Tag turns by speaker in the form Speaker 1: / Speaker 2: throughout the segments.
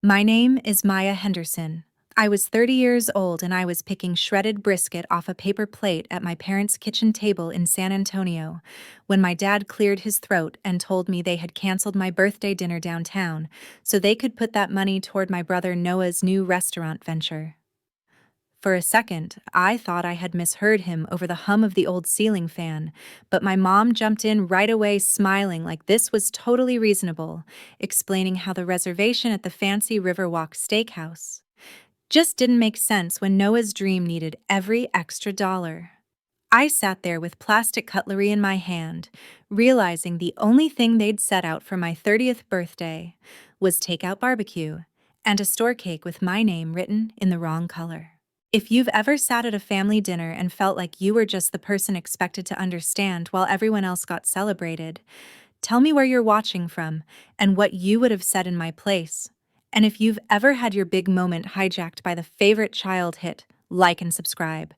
Speaker 1: My name is Maya Henderson. I was 30 years old and I was picking shredded brisket off a paper plate at my parents' kitchen table in San Antonio when my dad cleared his throat and told me they had canceled my birthday dinner downtown so they could put that money toward my brother Noah's new restaurant venture. For a second, I thought I had misheard him over the hum of the old ceiling fan, but my mom jumped in right away smiling like this was totally reasonable, explaining how the reservation at the fancy Riverwalk Steakhouse just didn't make sense when Noah's dream needed every extra dollar. I sat there with plastic cutlery in my hand, realizing the only thing they'd set out for my 30th birthday was takeout barbecue and a store cake with my name written in the wrong color. If you've ever sat at a family dinner and felt like you were just the person expected to understand while everyone else got celebrated, tell me where you're watching from and what you would have said in my place. And if you've ever had your big moment hijacked by the favorite child hit, like and subscribe,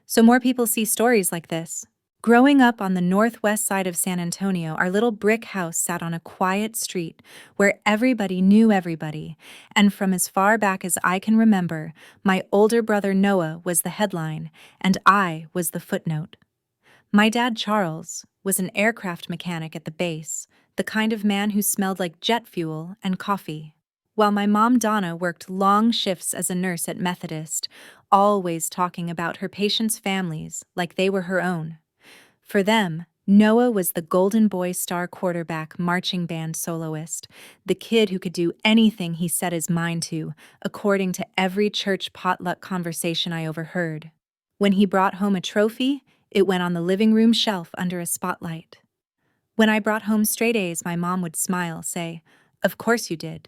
Speaker 1: so more people see stories like this. Growing up on the northwest side of San Antonio, our little brick house sat on a quiet street where everybody knew everybody, and from as far back as I can remember, my older brother Noah was the headline, and I was the footnote. My dad, Charles, was an aircraft mechanic at the base, the kind of man who smelled like jet fuel and coffee. While my mom, Donna, worked long shifts as a nurse at Methodist, always talking about her patients' families like they were her own. For them, Noah was the Golden Boy star quarterback marching band soloist, the kid who could do anything he set his mind to, according to every church potluck conversation I overheard. When he brought home a trophy, it went on the living room shelf under a spotlight. When I brought home straight A's, my mom would smile, say, "Of course you did.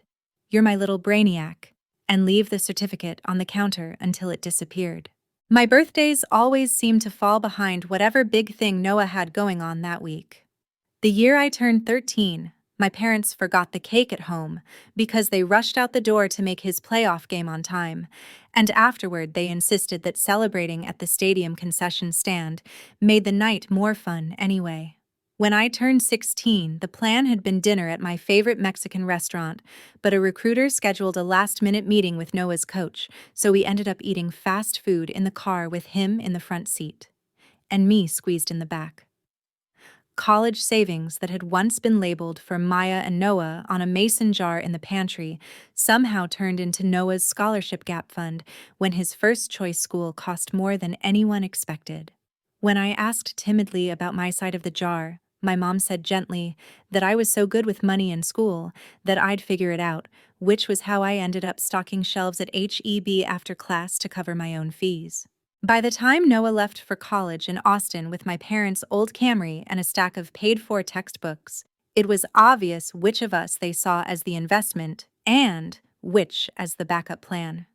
Speaker 1: You're my little brainiac," and leave the certificate on the counter until it disappeared. My birthdays always seemed to fall behind whatever big thing Noah had going on that week. The year I turned 13, my parents forgot the cake at home because they rushed out the door to make his playoff game on time, and afterward they insisted that celebrating at the stadium concession stand made the night more fun anyway. When I turned 16, the plan had been dinner at my favorite Mexican restaurant, but a recruiter scheduled a last-minute meeting with Noah's coach, so we ended up eating fast food in the car with him in the front seat, and me squeezed in the back. College savings that had once been labeled for Maya and Noah on a mason jar in the pantry somehow turned into Noah's scholarship gap fund when his first choice school cost more than anyone expected. When I asked timidly about my side of the jar, my mom said gently that I was so good with money in school that I'd figure it out, which was how I ended up stocking shelves at HEB after class to cover my own fees. By the time Noah left for college in Austin with my parents' old Camry and a stack of paid-for textbooks, it was obvious which of us they saw as the investment and which as the backup plan.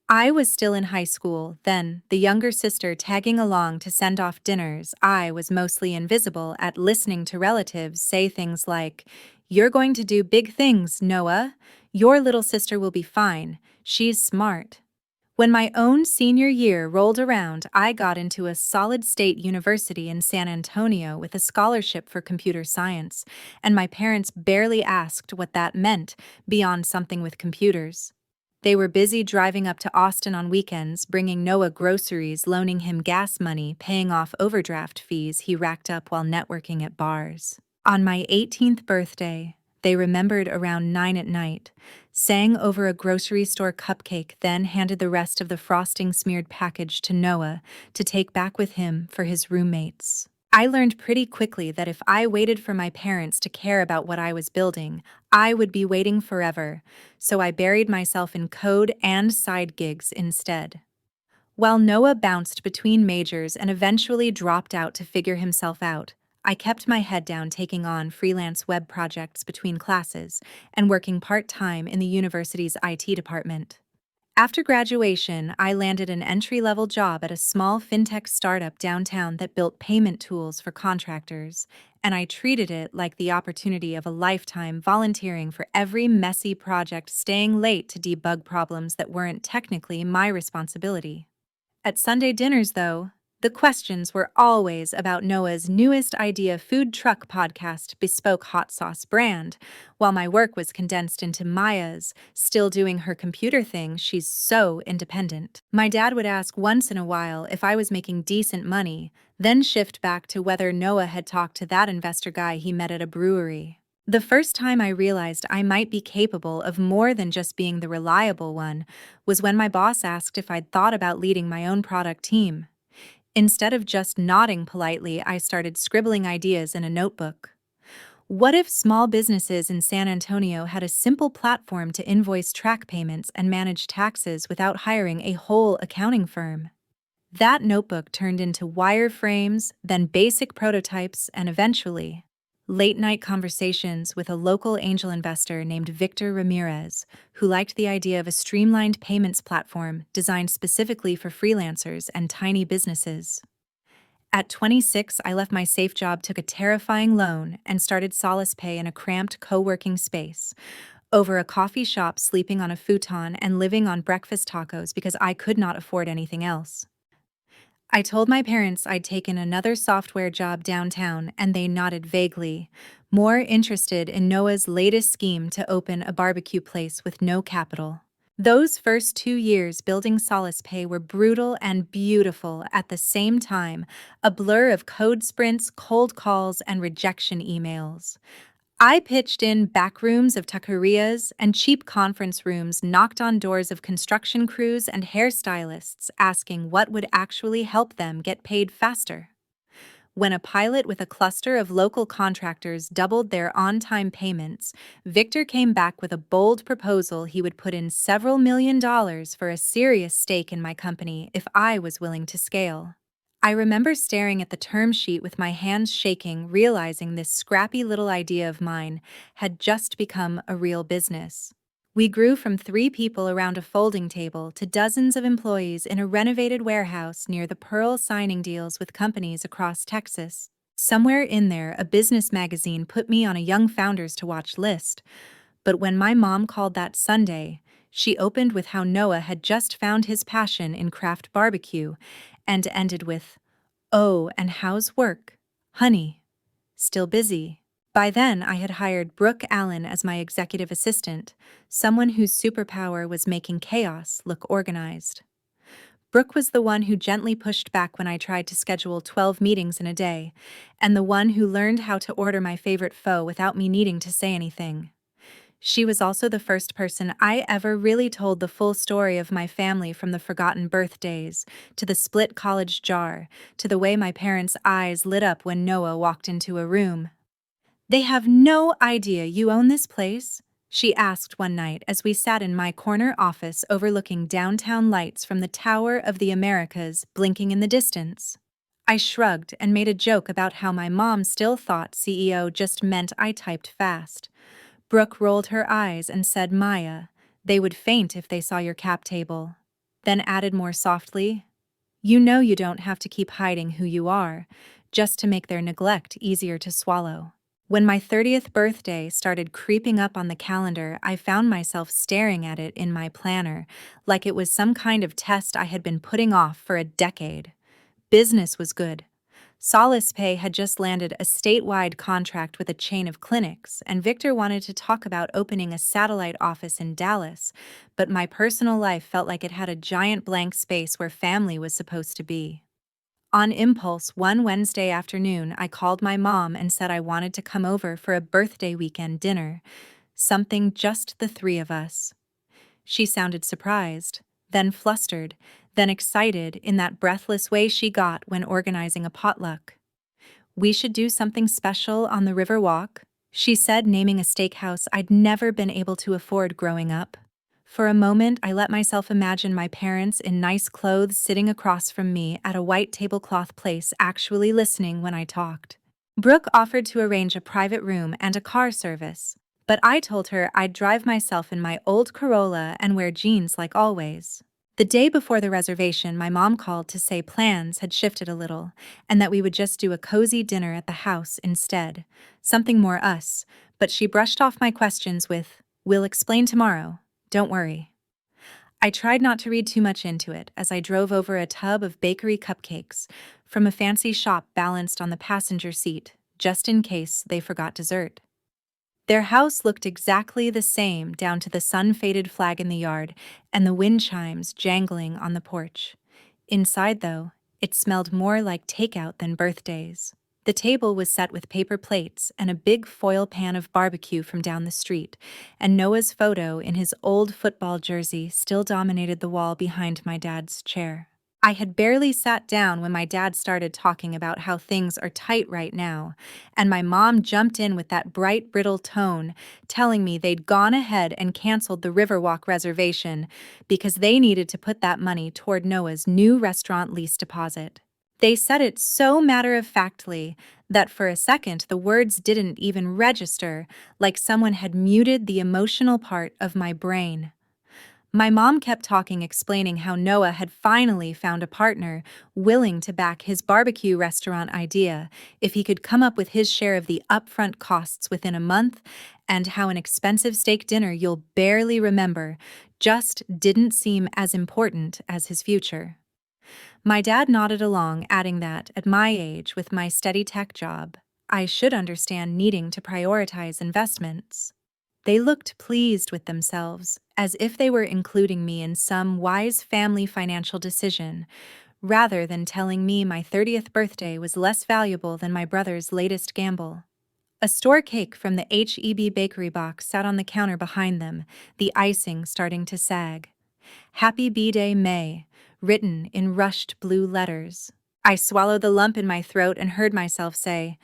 Speaker 1: I was still in high school, then, the younger sister tagging along to send off dinners. I was mostly invisible at listening to relatives say things like, "You're going to do big things, Noah. Your little sister will be fine. She's smart." When my own senior year rolled around, I got into a solid state university in San Antonio with a scholarship for computer science, and my parents barely asked what that meant beyond something with computers. They were busy driving up to Austin on weekends, bringing Noah groceries, loaning him gas money, paying off overdraft fees he racked up while networking at bars. On my 18th birthday, they remembered around 9 at night, sang over a grocery store cupcake, then handed the rest of the frosting-smeared package to Noah to take back with him for his roommates. I learned pretty quickly that if I waited for my parents to care about what I was building, I would be waiting forever, so I buried myself in code and side gigs instead. While Noah bounced between majors and eventually dropped out to figure himself out, I kept my head down taking on freelance web projects between classes and working part-time in the university's IT department. After graduation, I landed an entry-level job at a small fintech startup downtown that built payment tools for contractors, and I treated it like the opportunity of a lifetime, volunteering for every messy project, staying late to debug problems that weren't technically my responsibility. At Sunday dinners, though, The questions were always about Noah's newest idea food truck podcast bespoke hot sauce brand, while my work was condensed into Maya's, still doing her computer thing. She's so independent. My dad would ask once in a while if I was making decent money, then shift back to whether Noah had talked to that investor guy he met at a brewery. The first time I realized I might be capable of more than just being the reliable one was when my boss asked if I'd thought about leading my own product team. Instead of just nodding politely, I started scribbling ideas in a notebook. What if small businesses in San Antonio had a simple platform to invoice track payments and manage taxes without hiring a whole accounting firm? That notebook turned into wireframes, then basic prototypes, and eventually, late-night conversations with a local angel investor named Victor Ramirez, who liked the idea of a streamlined payments platform designed specifically for freelancers and tiny businesses. At 26, I left my safe job, took a terrifying loan, and started Solace Pay in a cramped co-working space, over a coffee shop, sleeping on a futon and living on breakfast tacos because I could not afford anything else. I told my parents I'd taken another software job downtown, and they nodded vaguely, more interested in Noah's latest scheme to open a barbecue place with no capital. Those first 2 years building Solace Pay were brutal and beautiful at the same time, a blur of code sprints, cold calls, and rejection emails. I pitched in back rooms of taquerias and cheap conference rooms, knocked on doors of construction crews and hairstylists, asking what would actually help them get paid faster. When a pilot with a cluster of local contractors doubled their on-time payments, Victor came back with a bold proposal. He would put in several $1 million for a serious stake in my company if I was willing to scale. I remember staring at the term sheet with my hands shaking, realizing this scrappy little idea of mine had just become a real business. We grew from 3 people around a folding table to dozens of employees in a renovated warehouse near the Pearl, signing deals with companies across Texas. Somewhere in there, a business magazine put me on a young founders to watch list, but when my mom called that Sunday, she opened with how Noah had just found his passion in craft barbecue and ended with, "Oh, and how's work, honey? Still busy?" By then, I had hired Brooke Allen as my executive assistant, someone whose superpower was making chaos look organized. Brooke was the one who gently pushed back when I tried to schedule 12 meetings in a day, and the one who learned how to order my favorite pho without me needing to say anything. She was also the first person I ever really told the full story of my family, from the forgotten birthdays, to the split college jar, to the way my parents' eyes lit up when Noah walked into a room. "They have no idea you own this place?" she asked one night as we sat in my corner office overlooking downtown lights from the Tower of the Americas blinking in the distance. I shrugged and made a joke about how my mom still thought CEO just meant I typed fast. Brooke rolled her eyes and said, "Maya, they would faint if they saw your cap table." Then added more softly, "You know you don't have to keep hiding who you are, just to make their neglect easier to swallow." When my 30th birthday started creeping up on the calendar, I found myself staring at it in my planner, like it was some kind of test I had been putting off for a decade. Business was good. Solace Pay had just landed a statewide contract with a chain of clinics, and Victor wanted to talk about opening a satellite office in Dallas, but my personal life felt like it had a giant blank space where family was supposed to be. On impulse, one Wednesday afternoon, I called my mom and said I wanted to come over for a birthday weekend dinner, something just the 3 of us. She sounded surprised, then flustered, then excited in that breathless way she got when organizing a potluck. "We should do something special on the River Walk," she said, naming a steakhouse I'd never been able to afford growing up. For a moment, I let myself imagine my parents in nice clothes sitting across from me at a white tablecloth place, actually listening when I talked. Brooke offered to arrange a private room and a car service, but I told her I'd drive myself in my old Corolla and wear jeans like always. The day before the reservation, my mom called to say plans had shifted a little, and that we would just do a cozy dinner at the house instead, something more us, but she brushed off my questions with, "We'll explain tomorrow. Don't worry." I tried not to read too much into it as I drove over a tub of bakery cupcakes from a fancy shop balanced on the passenger seat, just in case they forgot dessert. Their house looked exactly the same down to the sun-faded flag in the yard and the wind chimes jangling on the porch. Inside, though, it smelled more like takeout than birthdays. The table was set with paper plates and a big foil pan of barbecue from down the street, and Noah's photo in his old football jersey still dominated the wall behind my dad's chair. I had barely sat down when my dad started talking about how things are tight right now, and my mom jumped in with that bright, brittle tone, telling me they'd gone ahead and canceled the Riverwalk reservation because they needed to put that money toward Noah's new restaurant lease deposit. They said it so matter-of-factly that for a second the words didn't even register, like someone had muted the emotional part of my brain. My mom kept talking, explaining how Noah had finally found a partner willing to back his barbecue restaurant idea if he could come up with his share of the upfront costs within a month, and how an expensive steak dinner you'll barely remember just didn't seem as important as his future. My dad nodded along, adding that, at my age, with my steady tech job, I should understand needing to prioritize investments. They looked pleased with themselves, as if they were including me in some wise family financial decision, rather than telling me my 30th birthday was less valuable than my brother's latest gamble. A store cake from the HEB bakery box sat on the counter behind them, the icing starting to sag. Happy B-Day, May, written in rushed blue letters. I swallowed the lump in my throat and heard myself say,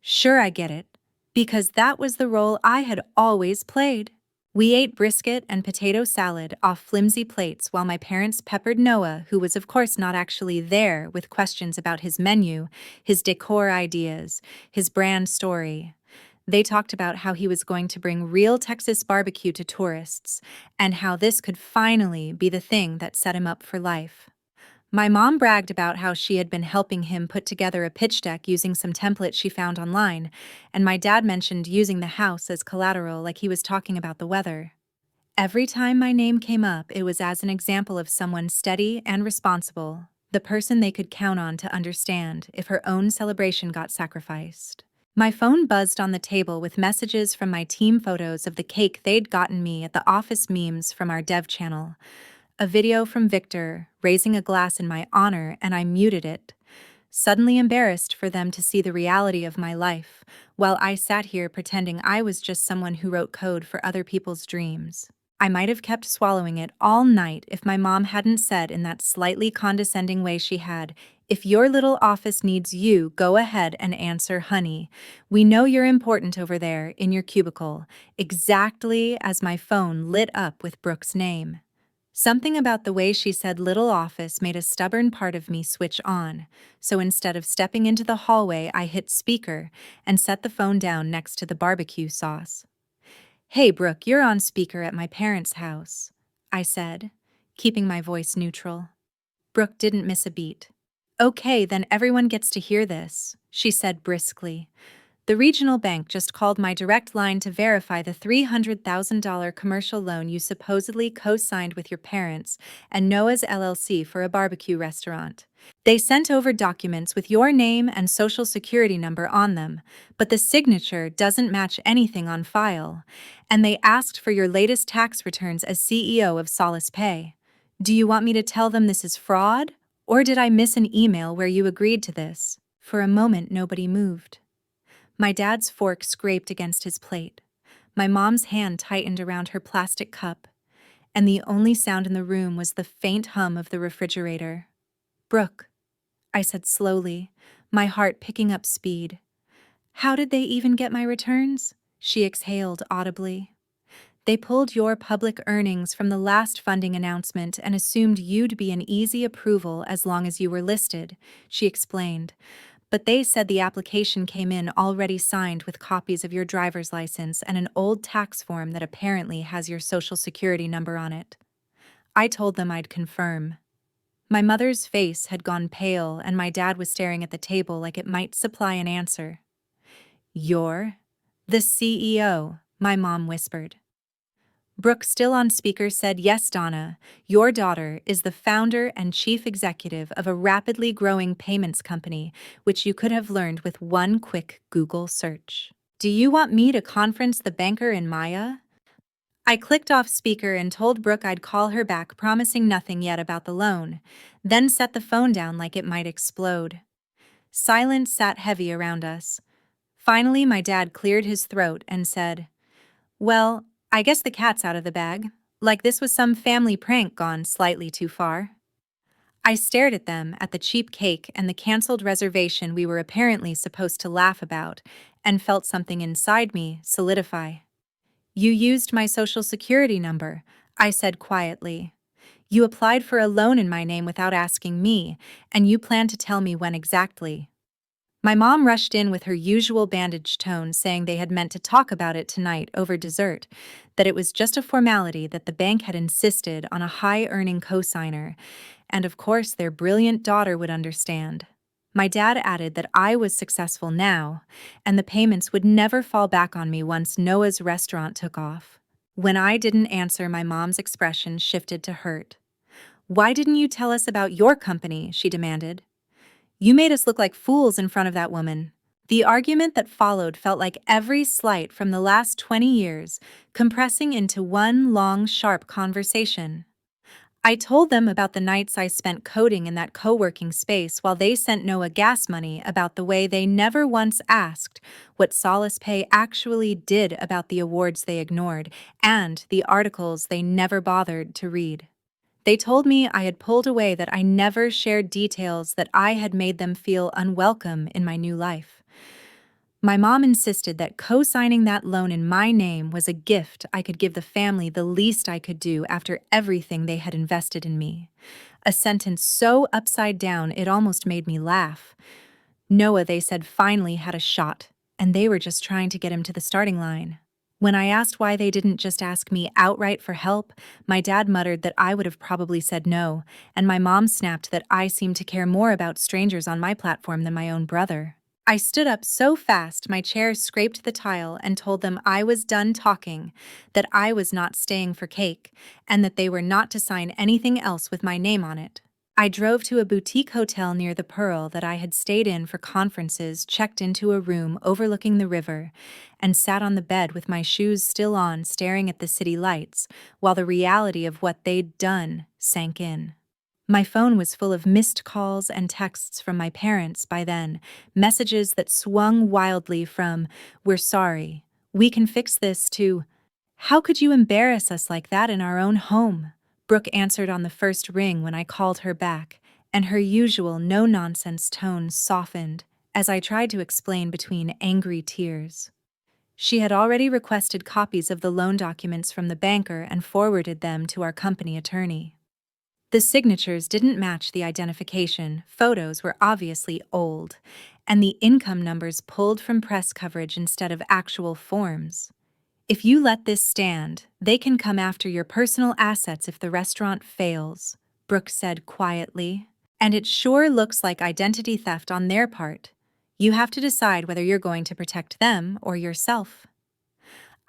Speaker 1: "Sure, I get it," because that was the role I had always played. We ate brisket and potato salad off flimsy plates while my parents peppered Noah, who was of course not actually there, with questions about his menu, his decor ideas, his brand story. They talked about how he was going to bring real Texas barbecue to tourists, and how this could finally be the thing that set him up for life. My mom bragged about how she had been helping him put together a pitch deck using some templates she found online, and my dad mentioned using the house as collateral like he was talking about the weather. Every time my name came up, it was as an example of someone steady and responsible, the person they could count on to understand if her own celebration got sacrificed. My phone buzzed on the table with messages from my team, photos of the cake they'd gotten me at the office, memes from our dev channel, a video from Victor raising a glass in my honor, and I muted it, suddenly embarrassed for them to see the reality of my life, while I sat here pretending I was just someone who wrote code for other people's dreams. I might have kept swallowing it all night if my mom hadn't said in that slightly condescending way she had, "If your little office needs you, go ahead and answer, honey. We know you're important over there in your cubicle," exactly as my phone lit up with Brooke's name. Something about the way she said little office made a stubborn part of me switch on, so instead of stepping into the hallway, I hit speaker and set the phone down next to the barbecue sauce. "Hey, Brooke, you're on speaker at my parents' house," I said, keeping my voice neutral. Brooke didn't miss a beat. "Okay, then everyone gets to hear this," she said briskly. "The regional bank just called my direct line to verify the $300,000 commercial loan you supposedly co-signed with your parents and Noah's LLC for a barbecue restaurant. They sent over documents with your name and social security number on them, but the signature doesn't match anything on file, and they asked for your latest tax returns as CEO of Solace Pay. Do you want me to tell them this is fraud? Or did I miss an email where you agreed to this?" For a moment, nobody moved. My dad's fork scraped against his plate. My mom's hand tightened around her plastic cup, and the only sound in the room was the faint hum of the refrigerator. "Brooke," I said slowly, my heart picking up speed. "How did they even get my returns?" She exhaled audibly. "They pulled your public earnings from the last funding announcement and assumed you'd be an easy approval as long as you were listed," she explained. "But they said the application came in already signed with copies of your driver's license and an old tax form that apparently has your social security number on it." I told them I'd confirm. My mother's face had gone pale, and my dad was staring at the table like it might supply an answer. "You're the CEO," my mom whispered. Brooke, still on speaker, said, "Yes, Donna, your daughter is the founder and chief executive of a rapidly growing payments company, which you could have learned with one quick Google search. Do you want me to conference the banker in Maya?" I clicked off speaker and told Brooke I'd call her back, promising nothing yet about the loan, then set the phone down like it might explode. Silence sat heavy around us. Finally, my dad cleared his throat and said, "Well, I guess the cat's out of the bag. Like this was some family prank gone slightly too far." I stared at them, at the cheap cake and the canceled reservation we were apparently supposed to laugh about, and felt something inside me solidify. "You used my social security number," I said quietly. "You applied for a loan in my name without asking me, and you plan to tell me when exactly." My mom rushed in with her usual bandaged tone, saying they had meant to talk about it tonight over dessert, that it was just a formality, that the bank had insisted on a high-earning cosigner, and of course their brilliant daughter would understand. My dad added that I was successful now, and the payments would never fall back on me once Noah's restaurant took off. When I didn't answer, my mom's expression shifted to hurt. "Why didn't you tell us about your company?" she demanded. "You made us look like fools in front of that woman." The argument that followed felt like every slight from the last 20 years, compressing into one long, sharp conversation. I told them about the nights I spent coding in that co-working space while they sent Noah gas money, about the way they never once asked what Solace Pay actually did about the awards they ignored, and the articles they never bothered to read. They told me I had pulled away, that I never shared details, that I had made them feel unwelcome in my new life. My mom insisted that co-signing that loan in my name was a gift I could give the family, the least I could do after everything they had invested in me. A sentence so upside down it almost made me laugh. Noah, they said, finally had a shot, and they were just trying to get him to the starting line. When I asked why they didn't just ask me outright for help, my dad muttered that I would have probably said no, and my mom snapped that I seemed to care more about strangers on my platform than my own brother. I stood up so fast my chair scraped the tile and told them I was done talking, that I was not staying for cake, and that they were not to sign anything else with my name on it. I drove to a boutique hotel near the Pearl that I had stayed in for conferences, checked into a room overlooking the river, and sat on the bed with my shoes still on, staring at the city lights, while the reality of what they'd done sank in. My phone was full of missed calls and texts from my parents by then, messages that swung wildly from, "We're sorry, we can fix this," to, "How could you embarrass us like that in our own home?" Brooke answered on the first ring when I called her back, and her usual no-nonsense tone softened as I tried to explain between angry tears. She had already requested copies of the loan documents from the banker and forwarded them to our company attorney. The signatures didn't match the identification, photos were obviously old, and the income numbers pulled from press coverage instead of actual forms. "If you let this stand, they can come after your personal assets if the restaurant fails," Brooke said quietly. "And it sure looks like identity theft on their part. You have to decide whether you're going to protect them or yourself."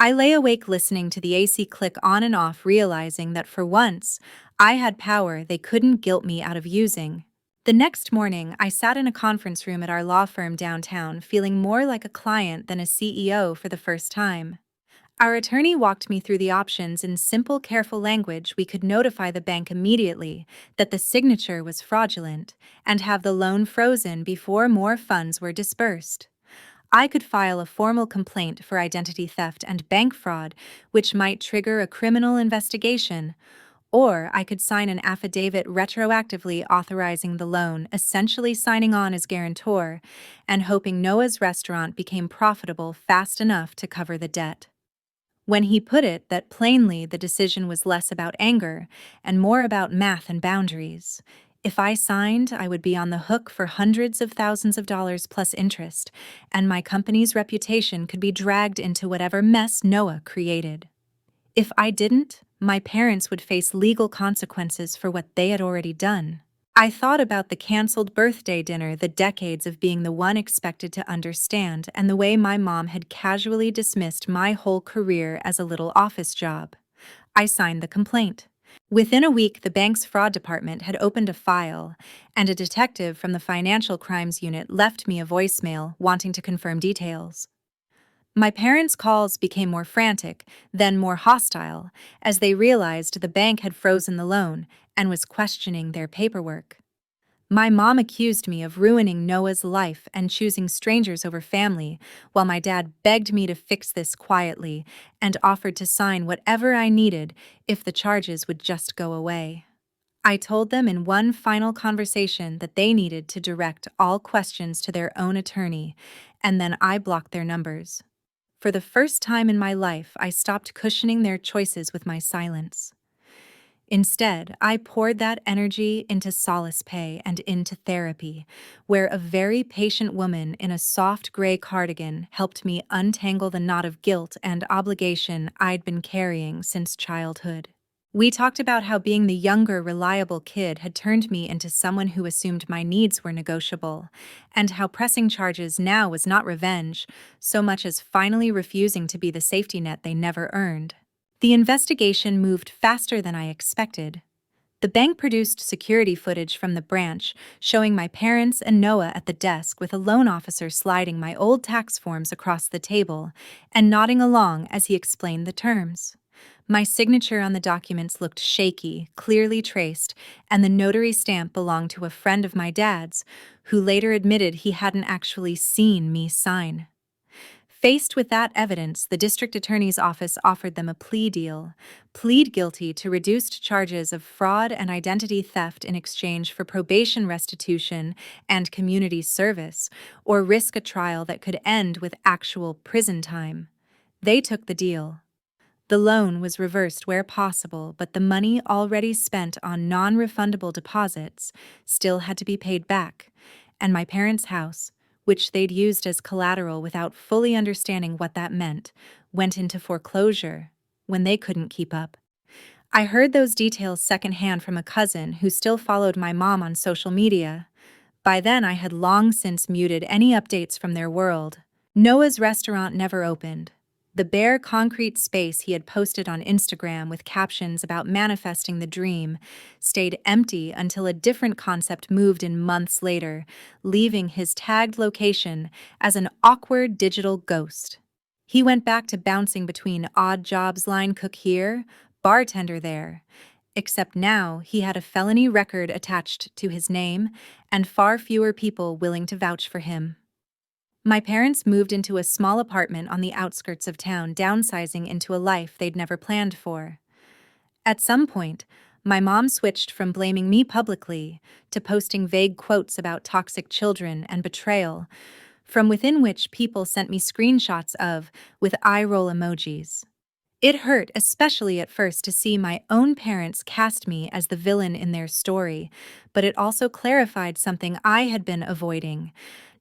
Speaker 1: I lay awake listening to the AC click on and off, realizing that for once, I had power they couldn't guilt me out of using. The next morning, I sat in a conference room at our law firm downtown, feeling more like a client than a CEO for the first time. Our attorney walked me through the options in simple, careful language. We could notify the bank immediately that the signature was fraudulent and have the loan frozen before more funds were disbursed. I could file a formal complaint for identity theft and bank fraud, which might trigger a criminal investigation, or I could sign an affidavit retroactively authorizing the loan, essentially signing on as guarantor and hoping Noah's restaurant became profitable fast enough to cover the debt. When he put it that plainly, the decision was less about anger and more about math and boundaries. If I signed, I would be on the hook for hundreds of thousands of dollars plus interest, and my company's reputation could be dragged into whatever mess Noah created. If I didn't, my parents would face legal consequences for what they had already done. I thought about the canceled birthday dinner, the decades of being the one expected to understand, and the way my mom had casually dismissed my whole career as a little office job. I signed the complaint. Within a week, the bank's fraud department had opened a file, and a detective from the financial crimes unit left me a voicemail wanting to confirm details. My parents' calls became more frantic, then more hostile, as they realized the bank had frozen the loan and was questioning their paperwork. My mom accused me of ruining Noah's life and choosing strangers over family, while my dad begged me to fix this quietly and offered to sign whatever I needed if the charges would just go away. I told them in one final conversation that they needed to direct all questions to their own attorney, and then I blocked their numbers. For the first time in my life, I stopped cushioning their choices with my silence. Instead, I poured that energy into solace pay and into therapy, where a very patient woman in a soft gray cardigan helped me untangle the knot of guilt and obligation I'd been carrying since childhood. We talked about how being the younger, reliable kid had turned me into someone who assumed my needs were negotiable, and how pressing charges now was not revenge, so much as finally refusing to be the safety net they never earned. The investigation moved faster than I expected. The bank produced security footage from the branch showing my parents and Noah at the desk with a loan officer sliding my old tax forms across the table and nodding along as he explained the terms. My signature on the documents looked shaky, clearly traced, and the notary stamp belonged to a friend of my dad's, who later admitted he hadn't actually seen me sign. Faced with that evidence, the district attorney's office offered them a plea deal: plead guilty to reduced charges of fraud and identity theft in exchange for probation restitution and community service, or risk a trial that could end with actual prison time. They took the deal. The loan was reversed where possible, but the money already spent on non-refundable deposits still had to be paid back, and my parents' house, which they'd used as collateral without fully understanding what that meant, went into foreclosure when they couldn't keep up. I heard those details secondhand from a cousin who still followed my mom on social media. By then, I had long since muted any updates from their world. Noah's restaurant never opened. The bare concrete space he had posted on Instagram with captions about manifesting the dream stayed empty until a different concept moved in months later, leaving his tagged location as an awkward digital ghost. He went back to bouncing between odd jobs, line cook here, bartender there. Except now he had a felony record attached to his name and far fewer people willing to vouch for him. My parents moved into a small apartment on the outskirts of town, downsizing into a life they'd never planned for. At some point, my mom switched from blaming me publicly to posting vague quotes about toxic children and betrayal, from within which people sent me screenshots of with eye roll emojis. It hurt, especially at first, to see my own parents cast me as the villain in their story, but it also clarified something I had been avoiding.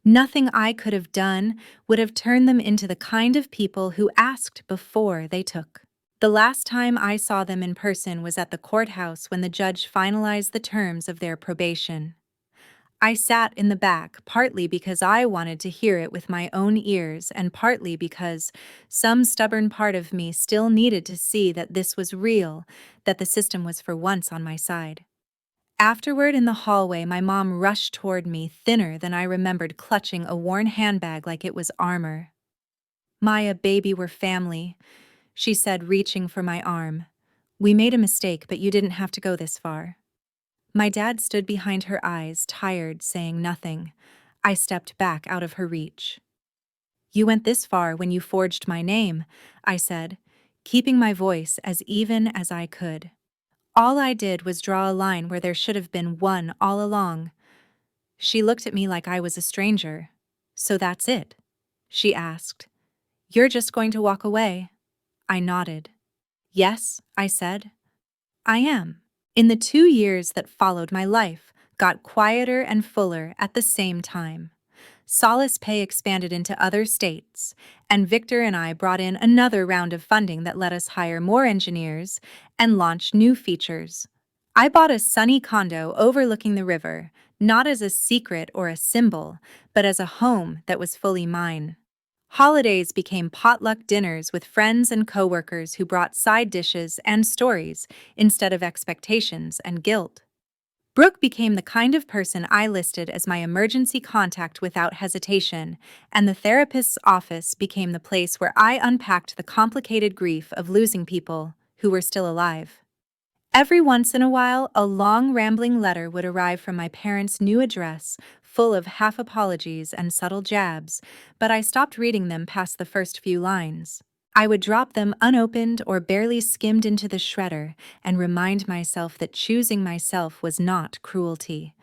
Speaker 1: Nothing I could have done would have turned them into the kind of people who asked before they took. The last time I saw them in person was at the courthouse when the judge finalized the terms of their probation. I sat in the back, partly because I wanted to hear it with my own ears, and partly because some stubborn part of me still needed to see that this was real, that the system was for once on my side. Afterward, in the hallway, my mom rushed toward me, thinner than I remembered, clutching a worn handbag like it was armor. "Maya, baby, we're family," she said, reaching for my arm. "We made a mistake, but you didn't have to go this far." My dad stood behind her eyes, tired, saying nothing. I stepped back out of her reach. "You went this far when you forged my name," I said, keeping my voice as even as I could. "All I did was draw a line where there should have been one all along." She looked at me like I was a stranger. "So that's it?" she asked. "You're just going to walk away?" I nodded. "Yes," I said. "I am." In the 2 years that followed, my life got quieter and fuller at the same time. Solace Pay expanded into other states, and Victor and I brought in another round of funding that let us hire more engineers and launch new features. I bought a sunny condo overlooking the river, not as a secret or a symbol, but as a home that was fully mine. Holidays became potluck dinners with friends and coworkers who brought side dishes and stories instead of expectations and guilt. Brooke became the kind of person I listed as my emergency contact without hesitation, and the therapist's office became the place where I unpacked the complicated grief of losing people who were still alive. Every once in a while, a long, rambling letter would arrive from my parents' new address, full of half apologies and subtle jabs, but I stopped reading them past the first few lines. I would drop them unopened or barely skimmed into the shredder and remind myself that choosing myself was not cruelty.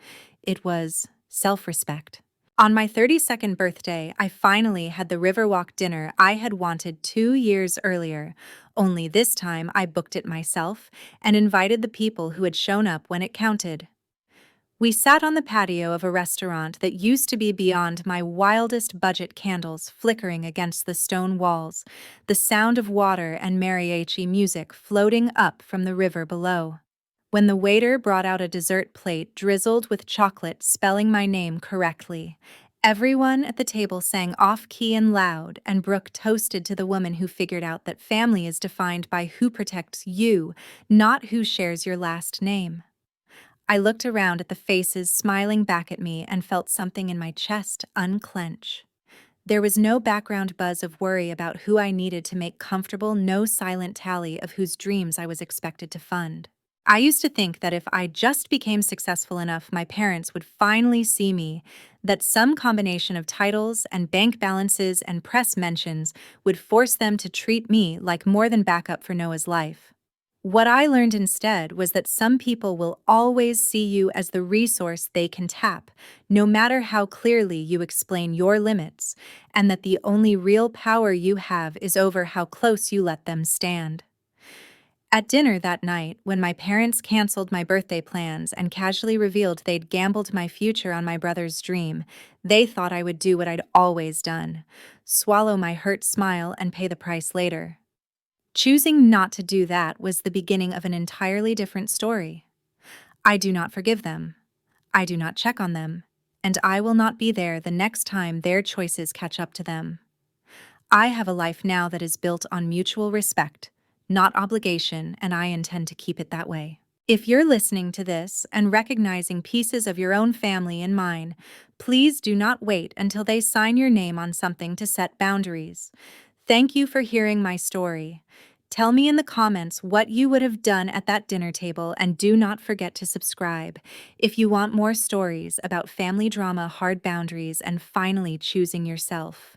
Speaker 1: It was self-respect. On my 32nd birthday, I finally had the Riverwalk dinner I had wanted 2 years earlier, only this time I booked it myself and invited the people who had shown up when it counted. We sat on the patio of a restaurant that used to be beyond my wildest budget, candles flickering against the stone walls, the sound of water and mariachi music floating up from the river below. When the waiter brought out a dessert plate drizzled with chocolate spelling my name correctly, everyone at the table sang off-key and loud, and Brooke toasted to the woman who figured out that family is defined by who protects you, not who shares your last name. I looked around at the faces smiling back at me and felt something in my chest unclench. There was no background buzz of worry about who I needed to make comfortable, no silent tally of whose dreams I was expected to fund. I used to think that if I just became successful enough, my parents would finally see me, that some combination of titles and bank balances and press mentions would force them to treat me like more than backup for Noah's life. What I learned instead was that some people will always see you as the resource they can tap, no matter how clearly you explain your limits, and that the only real power you have is over how close you let them stand. At dinner that night, when my parents canceled my birthday plans and casually revealed they'd gambled my future on my brother's dream, they thought I would do what I'd always done: swallow my hurt smile and pay the price later. Choosing not to do that was the beginning of an entirely different story. I do not forgive them. I do not check on them. And I will not be there the next time their choices catch up to them. I have a life now that is built on mutual respect, not obligation, and I intend to keep it that way. If you're listening to this and recognizing pieces of your own family in mine, please do not wait until they sign your name on something to set boundaries. Thank you for hearing my story. Tell me in the comments what you would have done at that dinner table, and do not forget to subscribe if you want more stories about family drama, hard boundaries, and finally choosing yourself.